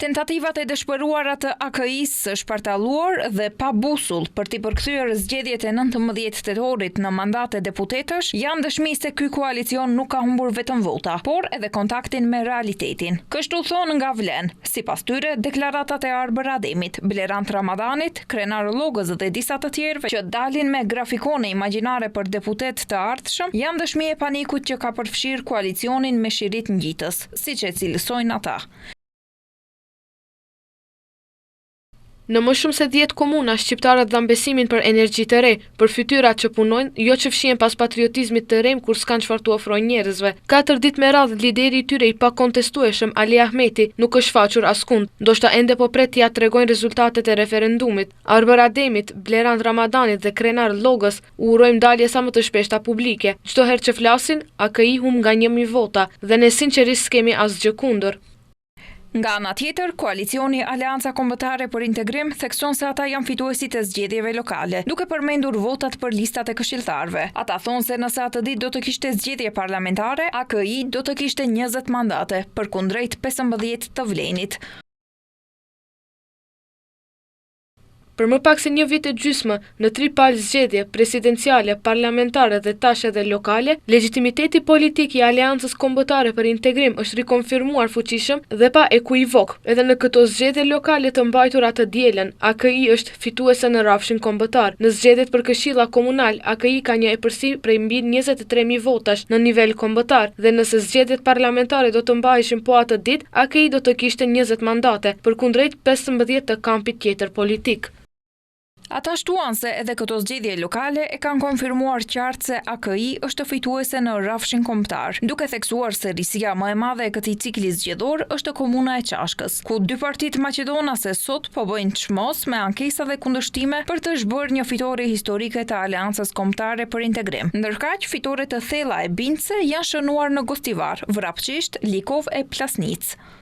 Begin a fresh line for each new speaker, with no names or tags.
Tentativat e dëshpëruara të AKI-s së shpartalluar dhe pa busull për t'i përkthyer zgjedhjet e 19 tetorit në mandate deputetësh janë dëshmi se ky koalicion nuk ka humbur vetëm vota, por edhe kontaktin me realitetin. Kështu thonë nga Vlen, sipas tyre deklaratat e Arbër Ademit, Blerant Ramadanit, Krenar Llogës dhe disa të tjerëve që dalin me grafikone imagjinare për deputet të ardhshëm janë dëshmi e panikut që ka përfshirë koalicionin me shirit ngjitës, siç e cilësojnë ata.
Në më shumë se 10 komuna, shqiptarët dhan besimin për energji të re, për fytyrat që punojnë, jo që fshihen pas patriotizmit të rem kur s'kan çfarë t'u ofrojnë njerëzve. 4 ditë me radhë lideri i tyre i pakontestueshëm Ali Ahmeti nuk është faqur askund, ndoshta ende po pret t'ia tregojnë rezultatet e referendumit. Arbër Ademit, Blerant Ramadanit dhe Krenar Llogës u urojmë dalje sa më të shpeshta publike. Çdo herë që flasin, AKI humb nga 1000 vota dhe ne sinqerisht s'kemi asgjë kundër.
Nga ana tjetër, koalicioni Aleanca Kombëtare për Integrim thekson se ata janë fituesit e zgjedhjeve lokale, duke përmendur votat për listat e këshilltarëve. Ata thonë se nëse atë ditë do të kishte zgjedhje parlamentare, AKI do të kishte 20 mandate, përkundrejt 15 të Vlenit.
Për më pak se një vit e gjysmë, në 3 palë zgjedhje, presidenciale, parlamentare dhe tash edhe lokale, legitimiteti politik i Aleancës Kombëtare për Integrim është rikonfirmuar fuqishëm dhe pa ekuivok. Edhe në këto zgjedhje lokale të mbajtura të dielën, AKI është fituese në rafshin kombëtar. Në zgjedhjet për këshilla komunal, AKI ka një epërsi prej mbi 23.000 votash në nivel kombëtar dhe nëse zgjedhjet parlamentare do të mbaheshin po atë ditë, AKI do të kishte 20 mandate, përkundrejt 15 të kampit tjetër politik.
Ata shtuan se edhe këto zgjedhje lokale e kanë konfirmuar qartë se AKI është fituese në rafshin kombëtar, duke theksuar se risia më e madhe e këtij cikli zgjedhor është komuna e Qashkës, ku 2 partitë maqedonase sot po bëjnë çmos me ankesa dhe kundërshtime për të zhbërë një fitore historike të Aleancës Kombëtare për Integrim. Ndërkaq, fitore të thella e bindse janë shënuar në Gostivar, Vrapçisht, Likov e Plasnicë.